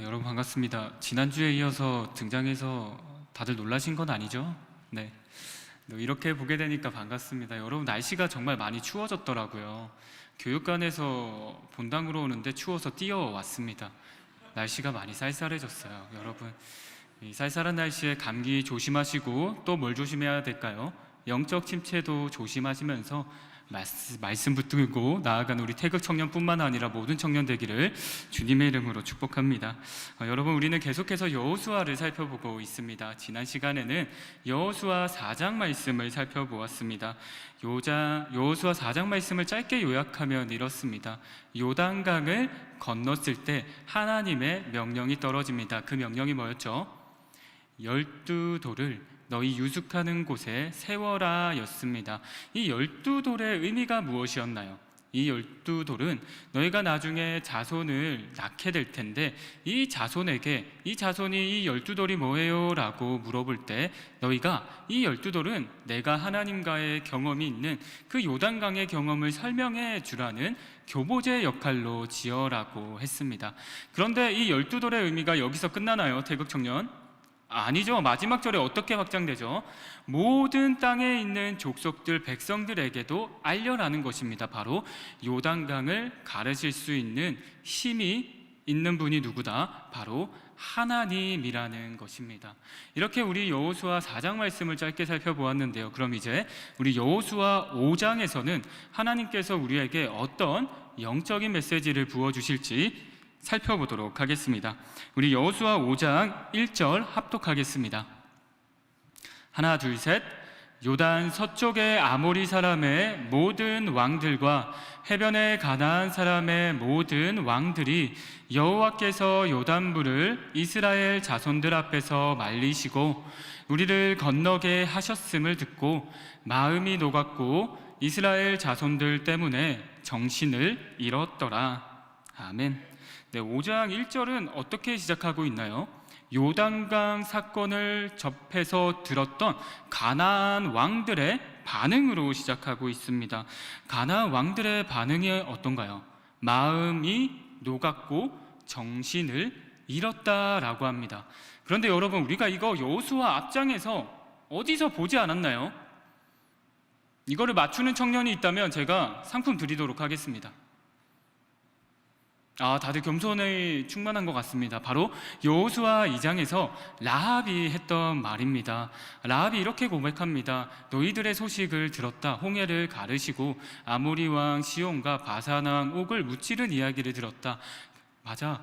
여러분 반갑습니다. 지난주에 이어서 등장해서 다들 놀라신 건 아니죠? 네. 이렇게 보게 되니까 반갑습니다. 여러분 날씨가 정말 많이 추워졌더라고요. 교육관에서 본당으로 오는데 추워서 뛰어왔습니다. 날씨가 많이 쌀쌀해졌어요. 여러분 이 쌀쌀한 날씨에 감기 조심하시고 또 뭘 조심해야 될까요? 영적 침체도 조심하시면서 말씀 붙들고 나아가는 우리 태극 청년뿐만 아니라 모든 청년 되기를 주님의 이름으로 축복합니다. 여러분 우리는 계속해서 여호수아를 살펴보고 있습니다. 지난 시간에는 여호수아 4장 말씀을 살펴보았습니다. 여호수아 4장 말씀을 짧게 요약하면 이렇습니다. 요단강을 건넜을 때 하나님의 명령이 떨어집니다. 그 명령이 뭐였죠? 12돌을 너희 유숙하는 곳에 세워라 였습니다. 이 12돌의 의미가 무엇이었나요? 이 12돌은 너희가 나중에 자손을 낳게 될 텐데 이 자손에게 이 자손이 이 12돌이 뭐예요? 라고 물어볼 때 너희가 이 12돌은 내가 하나님과의 경험이 있는 그 요단강의 경험을 설명해 주라는 교보제 역할로 지어라고 했습니다. 그런데 이 12돌의 의미가 여기서 끝나나요? 태극청년? 아니죠. 마지막 절에 어떻게 확장되죠? 모든 땅에 있는 족속들 백성들에게도 알려라는 것입니다. 바로 요단강을 가르칠 수 있는 힘이 있는 분이 누구다? 바로 하나님이라는 것입니다. 이렇게 우리 여호수아 4장 말씀을 짧게 살펴보았는데요. 그럼 이제 우리 여호수아 5장에서는 하나님께서 우리에게 어떤 영적인 메시지를 부어주실지 살펴보도록 하겠습니다. 우리 여호수아 5장 1절 합독하겠습니다. 하나 둘 셋. 요단 서쪽의 아모리 사람의 모든 왕들과 해변의 가나안 사람의 모든 왕들이 여호와께서 요단물을 이스라엘 자손들 앞에서 말리시고 우리를 건너게 하셨음을 듣고 마음이 녹았고 이스라엘 자손들 때문에 정신을 잃었더라. 아멘. 네, 5장 1절은 어떻게 시작하고 있나요? 요단강 사건을 접해서 들었던 가나안 왕들의 반응으로 시작하고 있습니다. 가나안 왕들의 반응이 어떤가요? 마음이 녹았고 정신을 잃었다라고 합니다. 그런데 여러분 우리가 이거 여호수아 앞장에서 어디서 보지 않았나요? 이거를 맞추는 청년이 있다면 제가 상품 드리도록 하겠습니다. 다들 겸손에 충만한 것 같습니다. 바로 여호수아 2장에서 라합이 했던 말입니다. 라합이 이렇게 고백합니다. 너희들의 소식을 들었다. 홍해를 가르시고 아모리 왕 시온과 바산 왕 옥을 무찌른 이야기를 들었다. 맞아.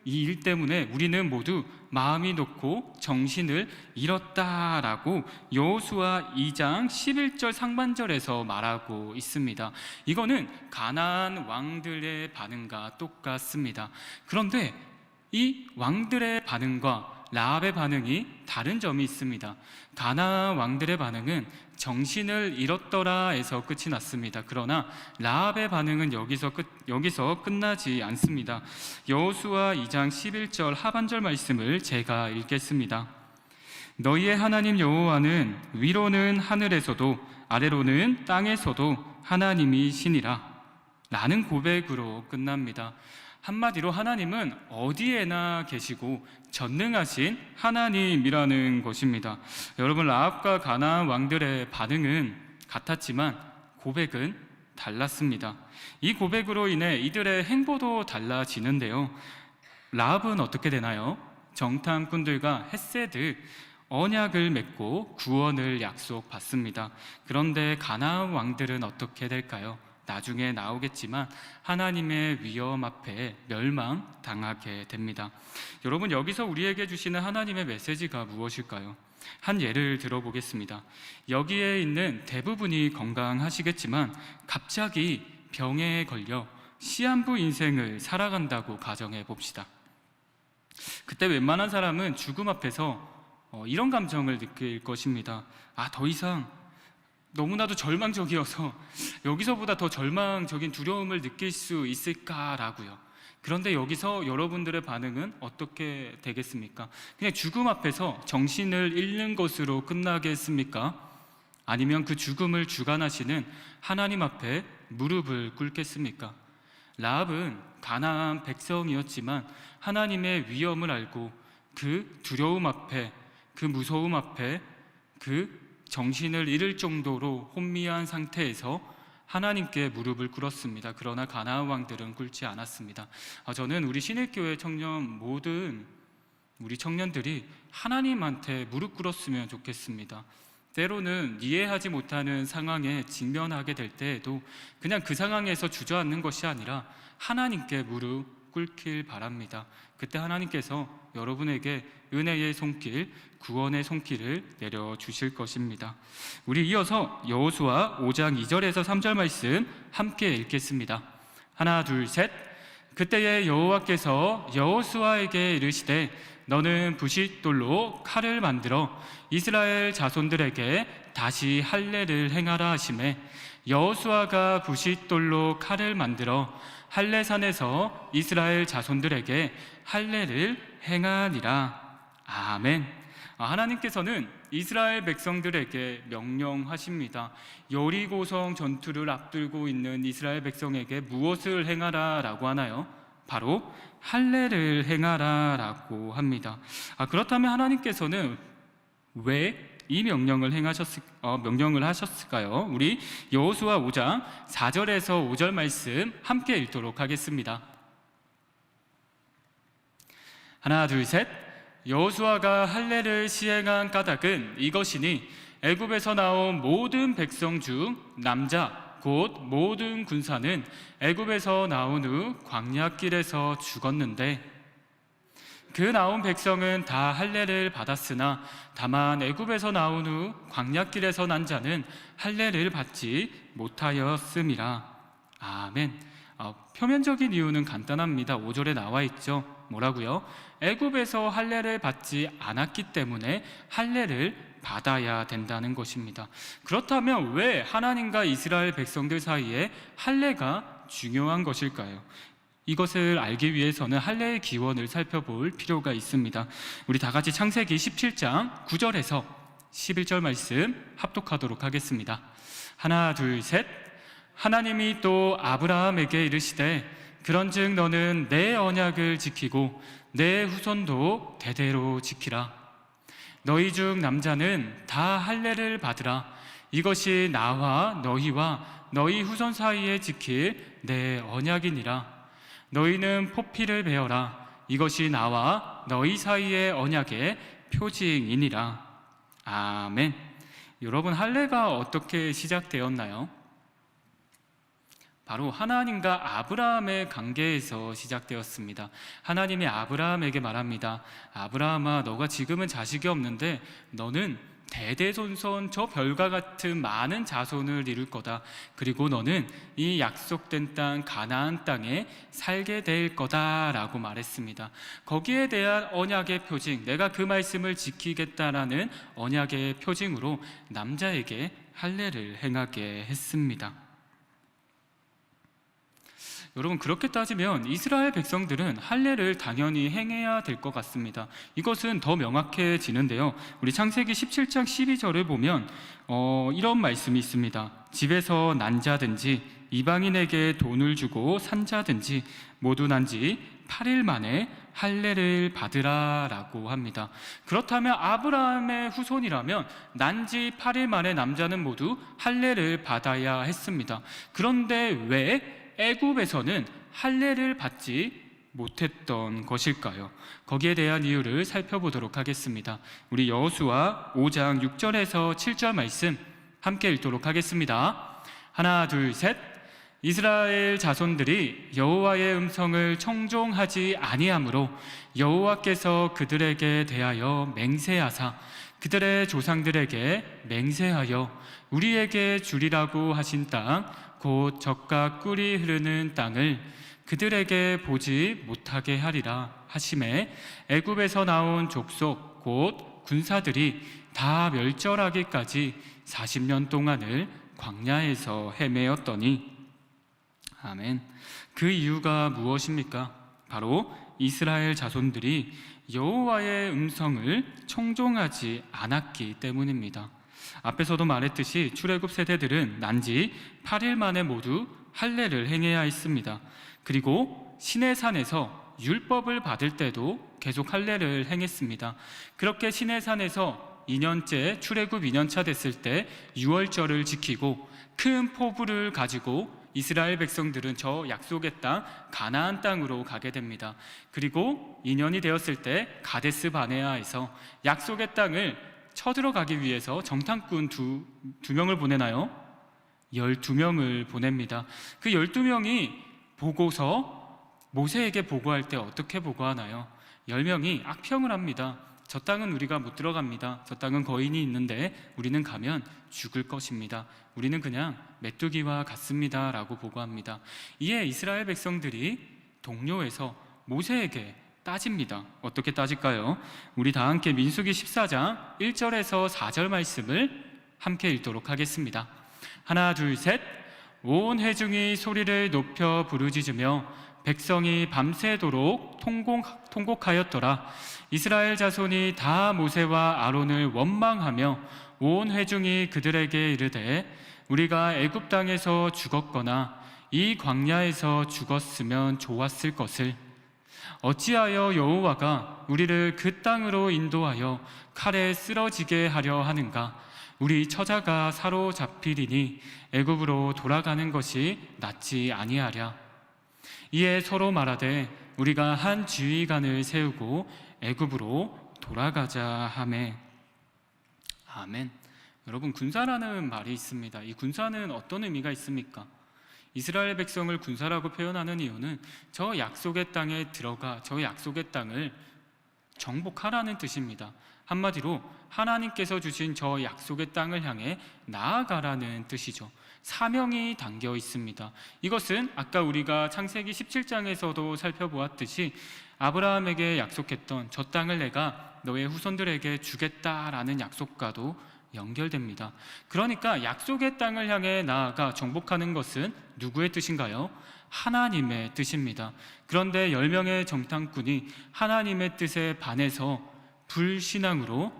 이 일 때문에 우리는 모두 마음이 놓고 정신을 잃었다라고 여호수아 2장 11절 상반절에서 말하고 있습니다. 이거는 가나안 왕들의 반응과 똑같습니다. 그런데 이 왕들의 반응과 라합의 반응이 다른 점이 있습니다. 가나안 왕들의 반응은 정신을 잃었더라에서 끝이 났습니다. 그러나 라합의 반응은 여기서 끝나지 않습니다. 여호수아 2장 11절 하반절 말씀을 제가 읽겠습니다. 너희의 하나님 여호와는 위로는 하늘에서도 아래로는 땅에서도 하나님이시니라 라는 고백으로 끝납니다. 한마디로 하나님은 어디에나 계시고 전능하신 하나님이라는 것입니다. 여러분 라합과 가나안 왕들의 반응은 같았지만 고백은 달랐습니다. 이 고백으로 인해 이들의 행보도 달라지는데요. 라합은 어떻게 되나요? 정탐꾼들과 헷세드 언약을 맺고 구원을 약속받습니다. 그런데 가나안 왕들은 어떻게 될까요? 나중에 나오겠지만 하나님의 위험 앞에 멸망당하게 됩니다. 여러분 여기서 우리에게 주시는 하나님의 메시지가 무엇일까요? 한 예를 들어보겠습니다. 여기에 있는 대부분이 건강하시겠지만 갑자기 병에 걸려 시한부 인생을 살아간다고 가정해 봅시다. 그때 웬만한 사람은 죽음 앞에서 이런 감정을 느낄 것입니다. 더 이상 너무나도 절망적이어서 여기서보다 더 절망적인 두려움을 느낄 수 있을까라고요. 그런데 여기서 여러분들의 반응은 어떻게 되겠습니까? 그냥 죽음 앞에서 정신을 잃는 것으로 끝나겠습니까? 아니면 그 죽음을 주관하시는 하나님 앞에 무릎을 꿇겠습니까? 라합은 가나안 백성이었지만 하나님의 위엄을 알고 그 두려움 앞에, 그 무서움 앞에 그 정신을 잃을 정도로 혼미한 상태에서 하나님께 무릎을 꿇었습니다. 그러나 가나안 왕들은 꿇지 않았습니다. 저는 우리 신일교회 모든 우리 청년들이 하나님한테 무릎 꿇었으면 좋겠습니다. 때로는 이해하지 못하는 상황에 직면하게 될 때에도 그냥 그 상황에서 주저앉는 것이 아니라 하나님께 무릎 꿇길 바랍니다. 그때 하나님께서 여러분에게 은혜의 손길, 구원의 손길을 내려주실 것입니다. 우리 이어서 여호수아 5장 2절에서 3절 말씀 함께 읽겠습니다. 하나, 둘, 셋. 그때에 여호와께서 여호수아에게 이르시되 너는 부싯돌로 칼을 만들어 이스라엘 자손들에게 다시 할례를 행하라 하시매 여호수아가 부싯돌로 칼을 만들어 할례산에서 이스라엘 자손들에게 할례를 행하니라. 아멘. 하나님께서는 이스라엘 백성들에게 명령하십니다. 여리고성 전투를 앞두고 있는 이스라엘 백성에게 무엇을 행하라 라고 하나요? 바로 할례를 행하라 라고 합니다. 그렇다면 하나님께서는 왜 이 명령을 하셨을까요? 우리 여호수아 5장 4절에서 5절 말씀 함께 읽도록 하겠습니다. 하나, 둘, 셋. 여호수아가 할례를 시행한 까닭은 이것이니 애굽에서 나온 모든 백성 중 남자 곧 모든 군사는 애굽에서 나온 후 광야길에서 죽었는데 그 나온 백성은 다 할례를 받았으나 다만 애굽에서 나온 후 광야길에서 난 자는 할례를 받지 못하였음이라. 아멘. 표면적인 이유는 간단합니다. 5절에 나와 있죠. 뭐라고요? 애굽에서 할례를 받지 않았기 때문에 할례를 받아야 된다는 것입니다. 그렇다면 왜 하나님과 이스라엘 백성들 사이에 할례가 중요한 것일까요? 이것을 알기 위해서는 할례의 기원을 살펴볼 필요가 있습니다. 우리 다 같이 창세기 17장 9절에서 11절 말씀 합독하도록 하겠습니다. 하나, 둘, 셋. 하나님이 또 아브라함에게 이르시되 그런즉 너는 내 언약을 지키고 내 후손도 대대로 지키라. 너희 중 남자는 다 할례를 받으라. 이것이 나와 너희와 너희 후손 사이에 지킬 내 언약이니라. 너희는 포피를 베어라. 이것이 나와 너희 사이의 언약의 표징이니라. 아멘. 여러분, 할례가 어떻게 시작되었나요? 바로 하나님과 아브라함의 관계에서 시작되었습니다. 하나님이 아브라함에게 말합니다. 아브라함아, 너가 지금은 자식이 없는데 너는 대대손손 저 별과 같은 많은 자손을 이룰 거다. 그리고 너는 이 약속된 땅 가나안 땅에 살게 될 거다라고 말했습니다. 거기에 대한 언약의 표징, 내가 그 말씀을 지키겠다라는 언약의 표징으로 남자에게 할례를 행하게 했습니다. 여러분, 그렇게 따지면 이스라엘 백성들은 할례를 당연히 행해야 될 것 같습니다. 이것은 더 명확해지는데요. 우리 창세기 17장 12절을 보면 이런 말씀이 있습니다. 집에서 난 자든지 이방인에게 돈을 주고 산 자든지 모두 난 지 8일 만에 할례를 받으라 라고 합니다. 그렇다면 아브라함의 후손이라면 난 지 8일 만에 남자는 모두 할례를 받아야 했습니다. 그런데 왜 애굽에서는 할례를 받지 못했던 것일까요? 거기에 대한 이유를 살펴보도록 하겠습니다. 우리 여호수아 5장 6절에서 7절 말씀 함께 읽도록 하겠습니다. 하나, 둘, 셋. 이스라엘 자손들이 여호와의 음성을 청종하지 아니하므로 여호와께서 그들에게 대하여 맹세하사 그들의 조상들에게 맹세하여 우리에게 주리라고 하신 땅 곧 젖과 꿀이 흐르는 땅을 그들에게 보지 못하게 하리라 하심에 애굽에서 나온 족속 곧 군사들이 다 멸절하기까지 40년 동안을 광야에서 헤매었더니. 아멘. 그 이유가 무엇입니까? 바로 이스라엘 자손들이 여호와의 음성을 청종하지 않았기 때문입니다. 앞에서도 말했듯이 출애굽 세대들은 난 지 8일 만에 모두 할례를 행해야 했습니다. 그리고 시내산에서 율법을 받을 때도 계속 할례를 행했습니다. 그렇게 시내산에서 2년째 출애굽 2년차 됐을 때 유월절을 지키고 큰 포부를 가지고 이스라엘 백성들은 저 약속의 땅 가나안 땅으로 가게 됩니다. 그리고 2년이 되었을 때 가데스 바네아에서 약속의 땅을 쳐들어가기 위해서 정탐꾼 두 명을 보내나요? 12명을 보냅니다. 그 12명이 보고서 모세에게 보고할 때 어떻게 보고하나요? 10명이 악평을 합니다. 저 땅은 우리가 못 들어갑니다. 저 땅은 거인이 있는데 우리는 가면 죽을 것입니다. 우리는 그냥 메뚜기와 같습니다 라고 보고합니다. 이에 이스라엘 백성들이 동료에서 모세에게 따집니다. 어떻게 따질까요? 우리 다 함께 민수기 14장 1절에서 4절 말씀을 함께 읽도록 하겠습니다. 하나 둘 셋. 온 회중이 소리를 높여 부르짖으며 백성이 밤새도록 통곡하였더라. 이스라엘 자손이 다 모세와 아론을 원망하며 온 회중이 그들에게 이르되 우리가 애굽 땅에서 죽었거나 이 광야에서 죽었으면 좋았을 것을 어찌하여 여호와가 우리를 그 땅으로 인도하여 칼에 쓰러지게 하려 하는가? 우리 처자가 사로잡히리니 애굽으로 돌아가는 것이 낫지 아니하랴. 이에 서로 말하되 우리가 한 지휘관을 세우고 애굽으로 돌아가자 하매. 아멘. 여러분, 군사라는 말이 있습니다. 이 군사는 어떤 의미가 있습니까? 이스라엘 백성을 군사라고 표현하는 이유는 저 약속의 땅에 들어가 저 약속의 땅을 정복하라는 뜻입니다. 한마디로 하나님께서 주신 저 약속의 땅을 향해 나아가라는 뜻이죠. 사명이 담겨 있습니다. 이것은 아까 우리가 창세기 17장에서도 살펴보았듯이 아브라함에게 약속했던 저 땅을 내가 너의 후손들에게 주겠다라는 약속과도 연결됩니다. 그러니까 약속의 땅을 향해 나아가 정복하는 것은 누구의 뜻인가요? 하나님의 뜻입니다. 그런데 10명의 정탐꾼이 하나님의 뜻에 반해서 불신앙으로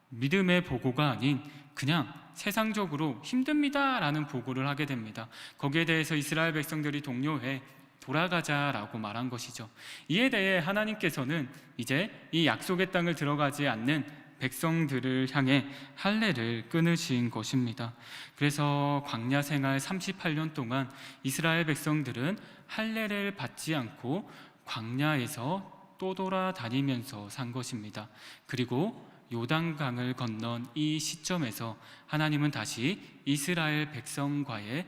믿음의 보고가 아닌 그냥 세상적으로 힘듭니다 라는 보고를 하게 됩니다. 거기에 대해서 이스라엘 백성들이 동요해 돌아가자라고 말한 것이죠. 이에 대해 하나님께서는 이제 이 약속의 땅을 들어가지 않는 백성들을 향해 할례를 끊으신 것입니다. 그래서 광야 생활 38년 동안 이스라엘 백성들은 할례를 받지 않고 광야에서 또 돌아다니면서 산 것입니다. 그리고 요단강을 건넌 이 시점에서 하나님은 다시 이스라엘 백성과의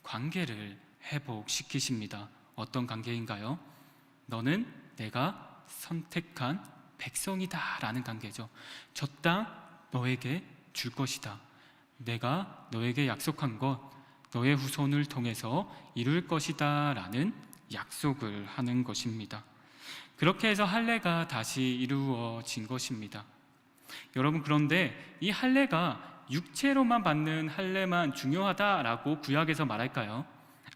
관계를 회복시키십니다. 어떤 관계인가요? 너는 내가 선택한 백성이다 라는 관계죠. 저 땅 너에게 줄 것이다. 내가 너에게 약속한 것 너의 후손을 통해서 이룰 것이다 라는 약속을 하는 것입니다. 그렇게 해서 할례가 다시 이루어진 것입니다. 여러분, 그런데 이 할례가 육체로만 받는 할례만 중요하다라고 구약에서 말할까요?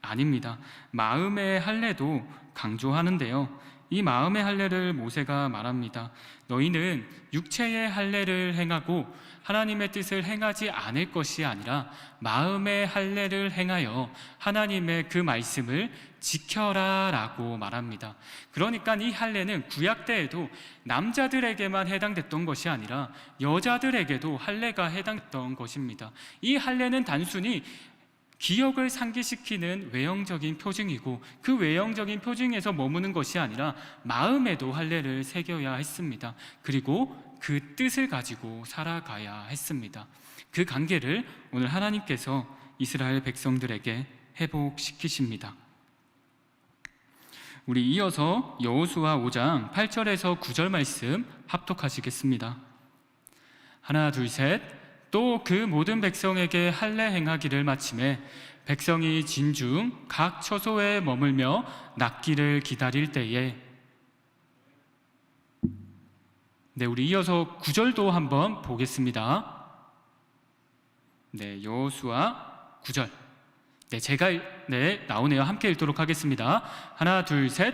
아닙니다. 마음의 할례도 강조하는데요. 이 마음의 할례를 모세가 말합니다. 너희는 육체의 할례를 행하고 하나님의 뜻을 행하지 않을 것이 아니라 마음의 할례를 행하여 하나님의 그 말씀을 지켜라 라고 말합니다. 그러니까 이 할례는 구약 때에도 남자들에게만 해당됐던 것이 아니라 여자들에게도 할례가 해당됐던 것입니다. 이 할례는 단순히 기억을 상기시키는 외형적인 표징이고 그 외형적인 표징에서 머무는 것이 아니라 마음에도 할례를 새겨야 했습니다. 그리고 그 뜻을 가지고 살아가야 했습니다. 그 관계를 오늘 하나님께서 이스라엘 백성들에게 회복시키십니다. 우리 이어서 여호수아 5장 8절에서 9절 말씀 합독하시겠습니다. 하나 둘 셋. 또 그 모든 백성에게 할례 행하기를 마침에 백성이 진중 각 처소에 머물며 낫기를 기다릴 때에. 네, 우리 이어서 9절도 한번 보겠습니다. 네, 여호수아 9절. 네, 나오네요. 함께 읽도록 하겠습니다. 하나 둘 셋.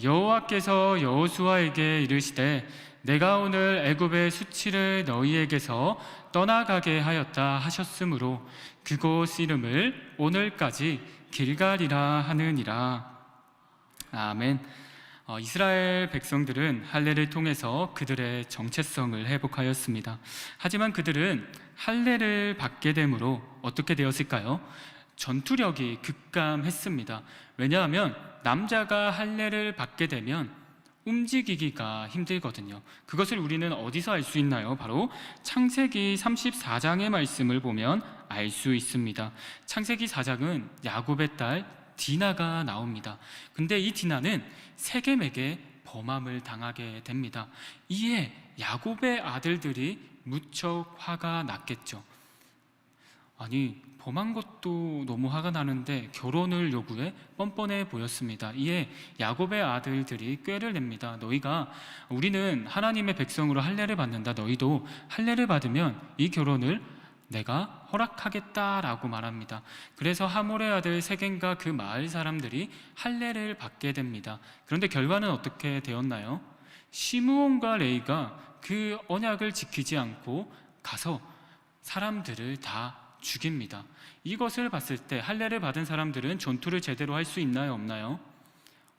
여호와께서 여호수아에게 이르시되 내가 오늘 애굽의 수치를 너희에게서 떠나가게 하였다 하셨으므로 그곳 이름을 오늘까지 길갈이라 하느니라. 아멘. 이스라엘 백성들은 할례를 통해서 그들의 정체성을 회복하였습니다. 하지만 그들은 할례를 받게 됨으로 어떻게 되었을까요? 전투력이 급감했습니다. 왜냐하면 남자가 할례를 받게 되면 움직이기가 힘들거든요. 그것을 우리는 어디서 알 수 있나요? 바로 창세기 34장의 말씀을 보면 알 수 있습니다. 창세기 4장은 야곱의 딸 디나가 나옵니다. 근데 이 디나는 세겜에게 범함을 당하게 됩니다. 이에 야곱의 아들들이 무척 화가 났겠죠. 아니, 범한 것도 너무 화가 나는데 결혼을 요구해 뻔뻔해 보였습니다. 이에 야곱의 아들들이 꾀를 냅니다. 우리는 하나님의 백성으로 할례를 받는다. 너희도 할례를 받으면 이 결혼을 내가 허락하겠다라고 말합니다. 그래서 하몰의 아들 세겜과 그 마을 사람들이 할례를 받게 됩니다. 그런데 결과는 어떻게 되었나요? 시므온과 레이가 그 언약을 지키지 않고 가서 사람들을 다 죽입니다. 이것을 봤을 때 할례를 받은 사람들은 전투를 제대로 할 수 있나요? 없나요?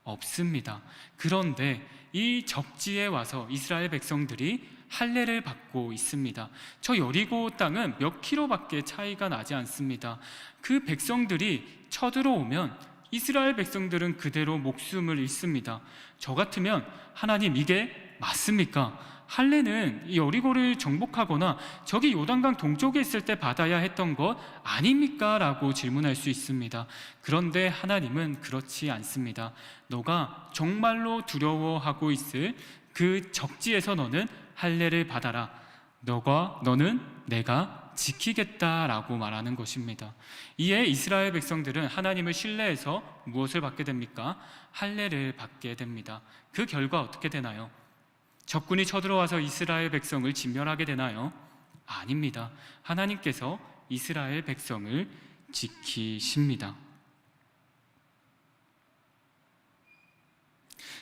없습니다. 그런데 이 적지에 와서 이스라엘 백성들이 할례를 받고 있습니다. 저 여리고 땅은 몇 킬로밖에 차이가 나지 않습니다. 그 백성들이 쳐들어오면 이스라엘 백성들은 그대로 목숨을 잃습니다. 저 같으면 하나님, 이게 맞습니까? 할례는 이 여리고를 정복하거나 저기 요단강 동쪽에 있을 때 받아야 했던 것 아닙니까? 라고 질문할 수 있습니다. 그런데 하나님은 그렇지 않습니다. 너가 정말로 두려워하고 있을 그 적지에서 너는 할례를 받아라. 너는 내가 지키겠다라고 말하는 것입니다. 이에 이스라엘 백성들은 하나님을 신뢰해서 무엇을 받게 됩니까? 할례를 받게 됩니다. 그 결과 어떻게 되나요? 적군이 쳐들어와서 이스라엘 백성을 진멸하게 되나요? 아닙니다. 하나님께서 이스라엘 백성을 지키십니다.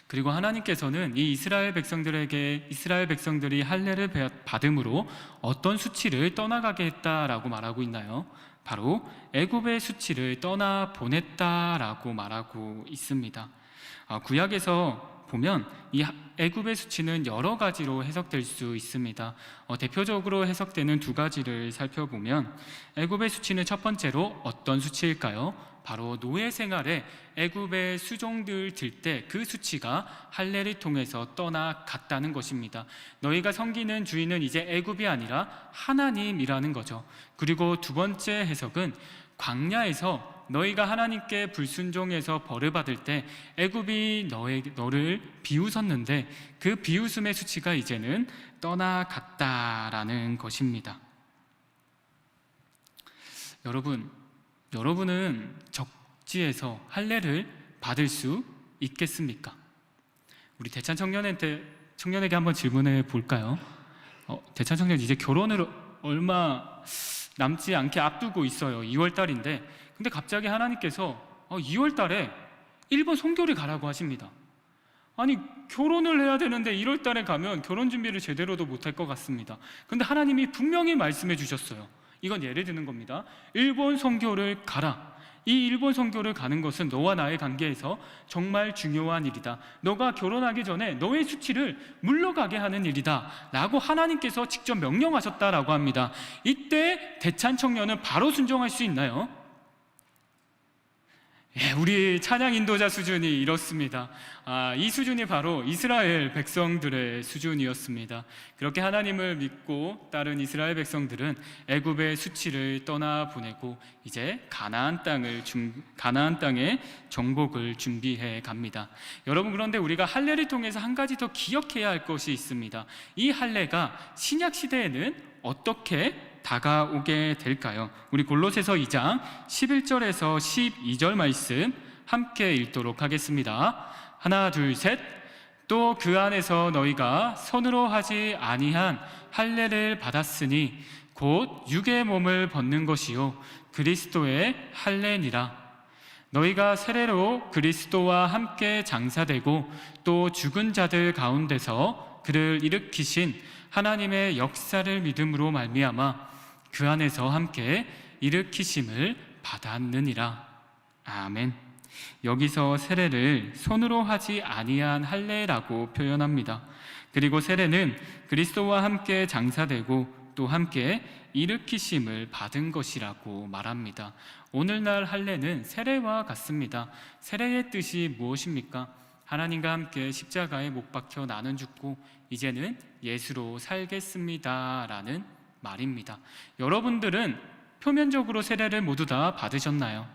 그리고 하나님께서는 이 이스라엘 백성들이 할례를 받음으로 어떤 수치를 떠나가게 했다라고 말하고 있나요? 바로 애굽의 수치를 떠나 보냈다라고 말하고 있습니다. 구약에서 보면 이 애굽의 수치는 여러 가지로 해석될 수 있습니다. 대표적으로 해석되는 두 가지를 살펴보면 애굽의 수치는 첫 번째로 어떤 수치일까요? 바로 노예 생활에 애굽의 수종들 들 때 그 수치가 할례를 통해서 떠나갔다는 것입니다. 너희가 섬기는 주인은 이제 애굽이 아니라 하나님이라는 거죠. 그리고 두 번째 해석은 광야에서 너희가 하나님께 불순종해서 벌을 받을 때 애굽이 너를 비웃었는데 그 비웃음의 수치가 이제는 떠나갔다라는 것입니다. 여러분은 적지에서 할례를 받을 수 있겠습니까? 우리 대찬 청년에게 한번 질문해 볼까요? 대찬 청년 이제 결혼을 얼마 남지 않게 앞두고 있어요. 2월 달인데 근데 갑자기 하나님께서 2월 달에 일본 선교를 가라고 하십니다. 아니, 결혼을 해야 되는데 1월 달에 가면 결혼 준비를 제대로도 못할 것 같습니다. 그런데 하나님이 분명히 말씀해 주셨어요. 이건 예를 드는 겁니다. 일본 선교를 가라. 이 일본 선교를 가는 것은 너와 나의 관계에서 정말 중요한 일이다. 너가 결혼하기 전에 너의 수치를 물러가게 하는 일이다 라고 하나님께서 직접 명령하셨다라고 합니다. 이때 대찬 청년은 바로 순종할 수 있나요? 우리 찬양 인도자 수준이 이렇습니다. 이 수준이 바로 이스라엘 백성들의 수준이었습니다. 그렇게 하나님을 믿고 따른 이스라엘 백성들은 애굽의 수치를 떠나보내고 이제 가나안 땅의 정복을 준비해 갑니다. 여러분, 그런데 우리가 할례를 통해서 한 가지 더 기억해야 할 것이 있습니다. 이 할례가 신약 시대에는 어떻게 다가오게 될까요? 우리 골로새서 2장 11절에서 12절 말씀 함께 읽도록 하겠습니다. 하나, 둘, 셋. 또 그 안에서 너희가 손으로 하지 아니한 할례를 받았으니 곧 육의 몸을 벗는 것이요 그리스도의 할례니라. 너희가 세례로 그리스도와 함께 장사되고 또 죽은 자들 가운데서 그를 일으키신 하나님의 역사를 믿음으로 말미암아 그 안에서 함께 일으키심을 받았느니라. 아멘. 여기서 세례를 손으로 하지 아니한 할례라고 표현합니다. 그리고 세례는 그리스도와 함께 장사되고 또 함께 일으키심을 받은 것이라고 말합니다. 오늘날 할례는 세례와 같습니다. 세례의 뜻이 무엇입니까? 하나님과 함께 십자가에 못 박혀 나는 죽고 이제는 예수로 살겠습니다 라는 말입니다. 여러분들은 표면적으로 세례를 모두 다 받으셨나요?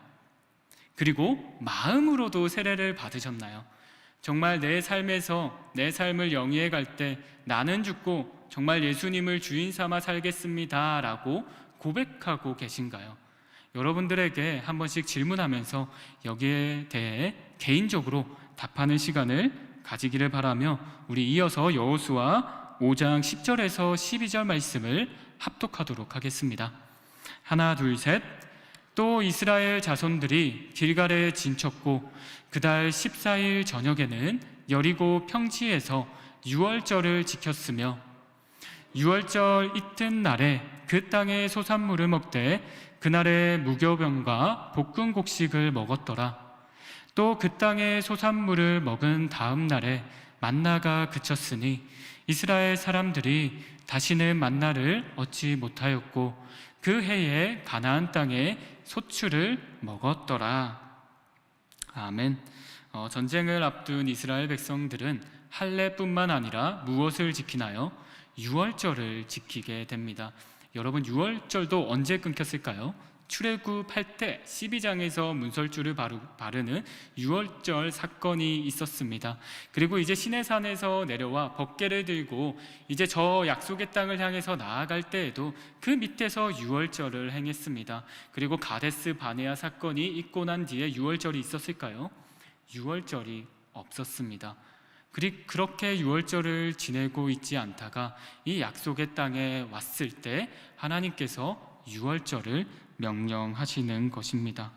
그리고 마음으로도 세례를 받으셨나요? 정말 내 삶에서 내 삶을 영위해 갈 때 나는 죽고 정말 예수님을 주인 삼아 살겠습니다 라고 고백하고 계신가요? 여러분들에게 한 번씩 질문하면서 여기에 대해 개인적으로 답하는 시간을 가지기를 바라며 우리 이어서 여호수아 5장 10절에서 12절 말씀을 합독하도록 하겠습니다. 하나 둘 셋. 또 이스라엘 자손들이 길갈에 진쳤고 그달 14일 저녁에는 여리고 평지에서 유월절을 지켰으며 유월절 이튿날에 그 땅의 소산물을 먹되 그날에 무교병과 볶은 곡식을 먹었더라. 또 그 땅의 소산물을 먹은 다음 날에 만나가 그쳤으니 이스라엘 사람들이 다시는 만나를 얻지 못하였고 그 해에 가나안 땅에 소출을 먹었더라. 아멘. 전쟁을 앞둔 이스라엘 백성들은 할례뿐만 아니라 무엇을 지키나요? 유월절을 지키게 됩니다. 여러분, 유월절도 언제 끊겼을까요? 출애굽할 때 12장에서 문설주를 바르는 유월절 사건이 있었습니다. 그리고 이제 시내산에서 내려와 법궤를 들고 이제 저 약속의 땅을 향해서 나아갈 때에도 그 밑에서 유월절을 행했습니다. 그리고 가데스 바네아 사건이 있고 난 뒤에 유월절이 있었을까요? 유월절이 없었습니다. 그렇게 유월절을 지내고 있지 않다가 이 약속의 땅에 왔을 때 하나님께서 유월절을 명령하시는 것입니다.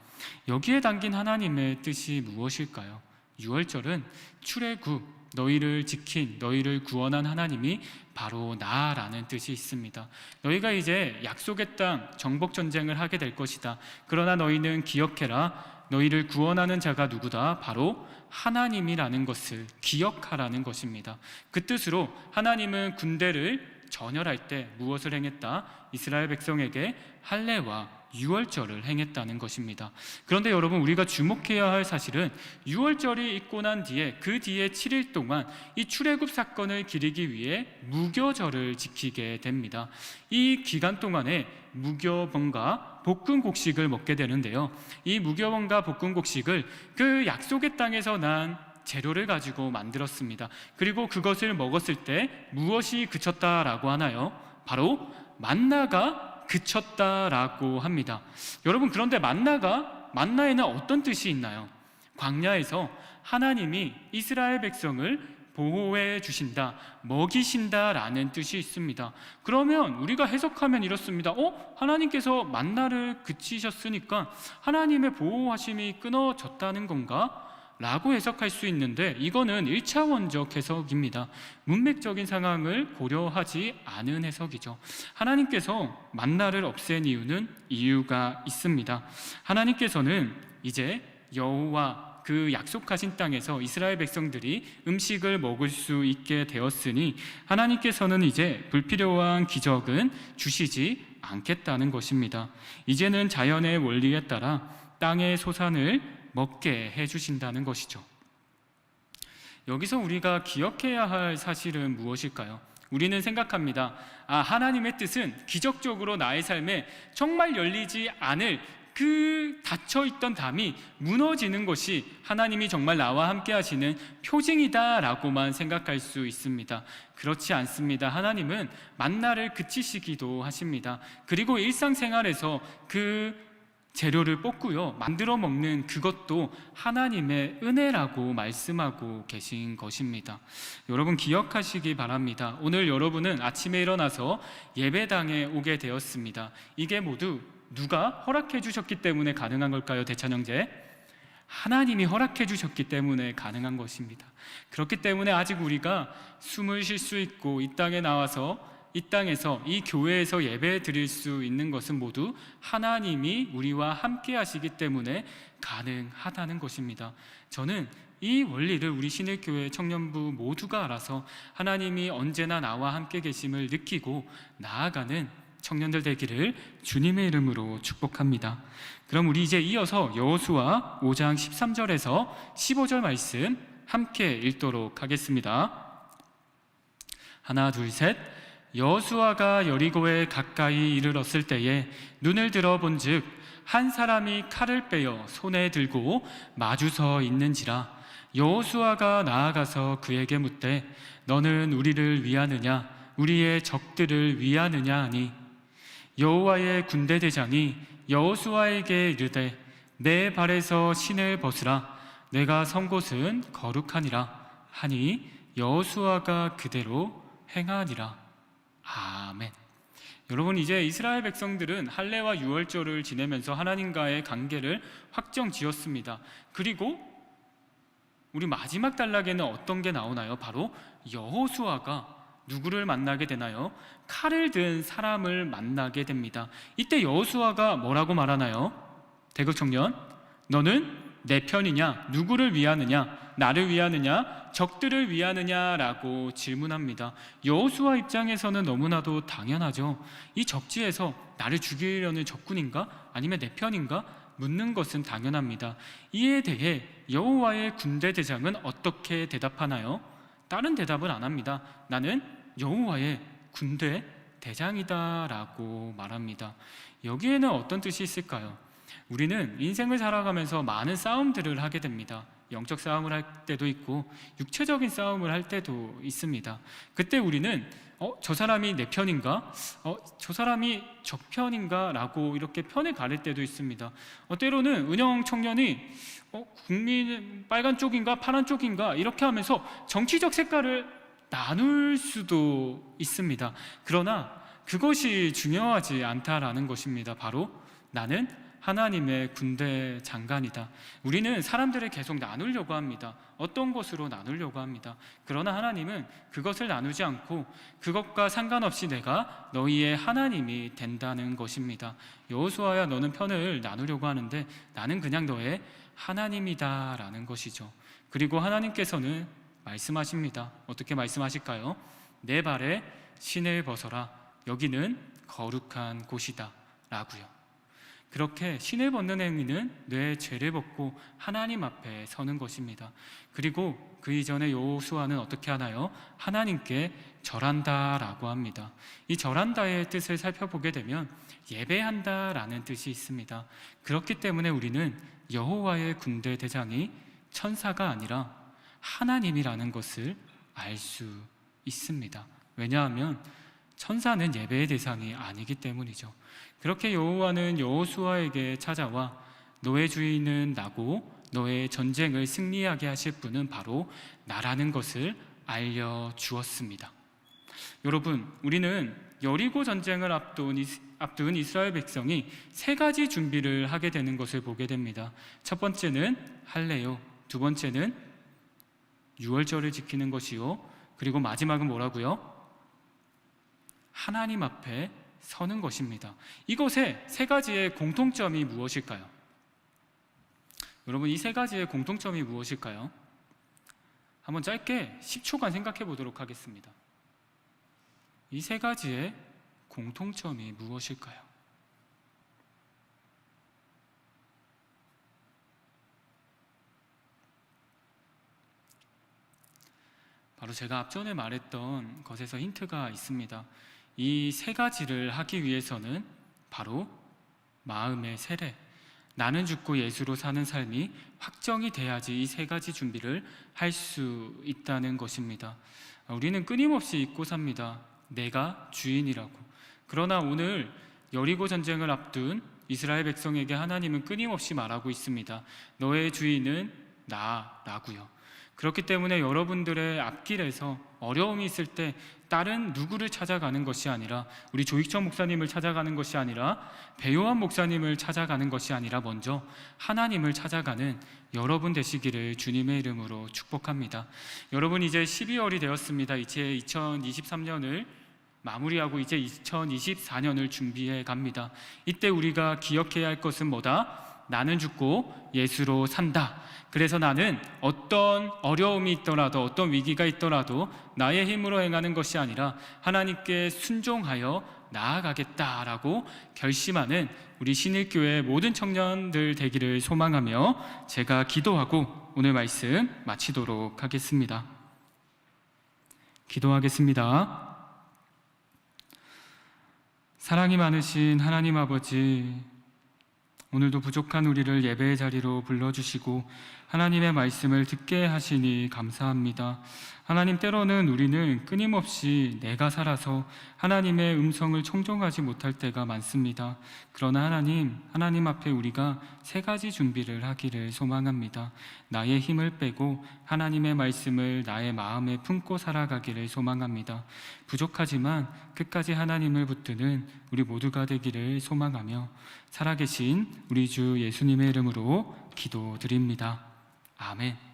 여기에 담긴 하나님의 뜻이 무엇일까요? 유월절은 출애굽, 너희를 지킨, 너희를 구원한 하나님이 바로 나라는 뜻이 있습니다. 너희가 이제 약속의 땅 정복 전쟁을 하게 될 것이다. 그러나 너희는 기억해라. 너희를 구원하는 자가 누구다? 바로 하나님이라는 것을 기억하라는 것입니다. 그 뜻으로 하나님은 군대를 전열할 때 무엇을 행했다? 이스라엘 백성에게 할례와 유월절을 행했다는 것입니다. 그런데 여러분, 우리가 주목해야 할 사실은 유월절이 있고 난 뒤에 그 뒤에 7일 동안 이 출애굽 사건을 기리기 위해 무교절을 지키게 됩니다. 이 기간 동안에 무교병과 볶은 곡식을 먹게 되는데요, 이 무교병과 볶은 곡식을 그 약속의 땅에서 난 재료를 가지고 만들었습니다. 그리고 그것을 먹었을 때 무엇이 그쳤다라고 하나요? 바로 만나가 그쳤다라고 합니다. 여러분, 그런데 만나에는 어떤 뜻이 있나요? 광야에서 하나님이 이스라엘 백성을 보호해 주신다, 먹이신다라는 뜻이 있습니다. 그러면 우리가 해석하면 이렇습니다. 하나님께서 만나를 그치셨으니까 하나님의 보호하심이 끊어졌다는 건가? 라고 해석할 수 있는데 이거는 1차원적 해석입니다. 문맥적인 상황을 고려하지 않은 해석이죠. 하나님께서 만나를 없앤 이유가 있습니다. 하나님께서는 이제 여호와 그 약속하신 땅에서 이스라엘 백성들이 음식을 먹을 수 있게 되었으니 하나님께서는 이제 불필요한 기적은 주시지 않겠다는 것입니다. 이제는 자연의 원리에 따라 땅의 소산을 먹게 해주신다는 것이죠. 여기서 우리가 기억해야 할 사실은 무엇일까요? 우리는 생각합니다. 하나님의 뜻은 기적적으로 나의 삶에 정말 열리지 않을 그 닫혀있던 담이 무너지는 것이 하나님이 정말 나와 함께 하시는 표징이다 라고만 생각할 수 있습니다. 그렇지 않습니다. 하나님은 만나를 그치시기도 하십니다. 그리고 일상생활에서 그 재료를 뽑고요, 만들어 먹는 그것도 하나님의 은혜라고 말씀하고 계신 것입니다. 여러분, 기억하시기 바랍니다. 오늘 여러분은 아침에 일어나서 예배당에 오게 되었습니다. 이게 모두 누가 허락해 주셨기 때문에 가능한 걸까요? 대찬 형제, 하나님이 허락해 주셨기 때문에 가능한 것입니다. 그렇기 때문에 아직 우리가 숨을 쉴 수 있고 이 땅에 나와서 이 땅에서 이 교회에서 예배 드릴 수 있는 것은 모두 하나님이 우리와 함께 하시기 때문에 가능하다는 것입니다. 저는 이 원리를 우리 신일교회 청년부 모두가 알아서 하나님이 언제나 나와 함께 계심을 느끼고 나아가는 청년들 되기를 주님의 이름으로 축복합니다. 그럼 우리 이제 이어서 여호수아 5장 13절에서 15절 말씀 함께 읽도록 하겠습니다. 하나 둘 셋. 여호수아가 여리고에 가까이 이르렀을 때에 눈을 들어 본즉 한 사람이 칼을 빼어 손에 들고 마주서 있는지라. 여호수아가 나아가서 그에게 묻되 너는 우리를 위하느냐 우리의 적들을 위하느냐 하니 여호와의 군대 대장이 여호수아에게 이르되 내 발에서 신을 벗으라 내가 선 곳은 거룩하니라 하니 여호수아가 그대로 행하니라. 아멘. 여러분, 이제 이스라엘 백성들은 할례와 유월절을 지내면서 하나님과의 관계를 확정지었습니다. 그리고 우리 마지막 단락에는 어떤 게 나오나요? 바로 여호수아가 누구를 만나게 되나요? 칼을 든 사람을 만나게 됩니다. 이때 여호수아가 뭐라고 말하나요? 대극청년, 너는 내 편이냐? 누구를 위하느냐? 나를 위하느냐? 적들을 위하느냐라고 질문합니다. 여호수아 입장에서는 너무나도 당연하죠. 이 적지에서 나를 죽이려는 적군인가? 아니면 내 편인가? 묻는 것은 당연합니다. 이에 대해 여호와의 군대 대장은 어떻게 대답하나요? 다른 대답을 안 합니다. 나는 여호와의 군대 대장이다 라고 말합니다. 여기에는 어떤 뜻이 있을까요? 우리는 인생을 살아가면서 많은 싸움들을 하게 됩니다. 영적 싸움을 할 때도 있고 육체적인 싸움을 할 때도 있습니다. 그때 우리는 저 사람이 내 편인가? 저 사람이 적 편인가? 라고 이렇게 편을 가릴 때도 있습니다. 때로는 은영 청년이 국민 빨간 쪽인가 파란 쪽인가 이렇게 하면서 정치적 색깔을 나눌 수도 있습니다. 그러나 그것이 중요하지 않다라는 것입니다. 바로 나는 하나님의 군대 장관이다. 우리는 사람들을 계속 나누려고 합니다. 어떤 것으로 나누려고 합니다. 그러나 하나님은 그것을 나누지 않고 그것과 상관없이 내가 너희의 하나님이 된다는 것입니다. 여호수아야, 너는 편을 나누려고 하는데 나는 그냥 너의 하나님이다 라는 것이죠. 그리고 하나님께서는 말씀하십니다. 어떻게 말씀하실까요? 내 발에 신을 벗어라. 여기는 거룩한 곳이다 라고요. 그렇게 신을 벗는 행위는 내 죄를 벗고 하나님 앞에 서는 것입니다. 그리고 그 이전에 여호수아는 어떻게 하나요? 하나님께 절한다라고 합니다. 이 절한다의 뜻을 살펴보게 되면 예배한다라는 뜻이 있습니다. 그렇기 때문에 우리는 여호와의 군대 대장이 천사가 아니라 하나님이라는 것을 알 수 있습니다. 왜냐하면 천사는 예배의 대상이 아니기 때문이죠. 그렇게 여호와는 여호수아에게 찾아와 너의 주인은 나고 너의 전쟁을 승리하게 하실 분은 바로 나라는 것을 알려주었습니다. 여러분, 우리는 여리고 전쟁을 앞둔 이스라엘 백성이 세 가지 준비를 하게 되는 것을 보게 됩니다. 첫 번째는 할례요, 두 번째는 유월절을 지키는 것이요, 그리고 마지막은 뭐라고요? 하나님 앞에 서는 것입니다. 이것의 세 가지의 공통점이 무엇일까요? 여러분, 이 세 가지의 공통점이 무엇일까요? 한번 짧게 10초간 생각해 보도록 하겠습니다. 이 세 가지의 공통점이 무엇일까요? 바로 제가 앞전에 말했던 것에서 힌트가 있습니다. 이 세 가지를 하기 위해서는 바로 마음의 세례, 나는 죽고 예수로 사는 삶이 확정이 돼야지 이 세 가지 준비를 할 수 있다는 것입니다. 우리는 끊임없이 잊고 삽니다. 내가 주인이라고. 그러나 오늘 여리고 전쟁을 앞둔 이스라엘 백성에게 하나님은 끊임없이 말하고 있습니다. 너의 주인은 나라고요. 그렇기 때문에 여러분들의 앞길에서 어려움이 있을 때 다른 누구를 찾아가는 것이 아니라, 우리 조익천 목사님을 찾아가는 것이 아니라, 배요한 목사님을 찾아가는 것이 아니라 먼저 하나님을 찾아가는 여러분 되시기를 주님의 이름으로 축복합니다. 여러분, 이제 12월이 되었습니다. 이제 2023년을 마무리하고 이제 2024년을 준비해 갑니다. 이때 우리가 기억해야 할 것은 뭐다? 나는 죽고 예수로 산다. 그래서 나는 어떤 어려움이 있더라도, 어떤 위기가 있더라도 나의 힘으로 행하는 것이 아니라 하나님께 순종하여 나아가겠다라고 결심하는 우리 신일교회 모든 청년들 되기를 소망하며 제가 기도하고 오늘 말씀 마치도록 하겠습니다. 기도하겠습니다. 사랑이 많으신 하나님 아버지, 오늘도 부족한 우리를 예배의 자리로 불러주시고 하나님의 말씀을 듣게 하시니 감사합니다. 하나님, 때로는 우리는 끊임없이 내가 살아서 하나님의 음성을 청종하지 못할 때가 많습니다. 그러나 하나님 앞에 우리가 세 가지 준비를 하기를 소망합니다. 나의 힘을 빼고 하나님의 말씀을 나의 마음에 품고 살아가기를 소망합니다. 부족하지만 끝까지 하나님을 붙드는 우리 모두가 되기를 소망하며 살아계신 우리 주 예수님의 이름으로 기도드립니다. 아멘.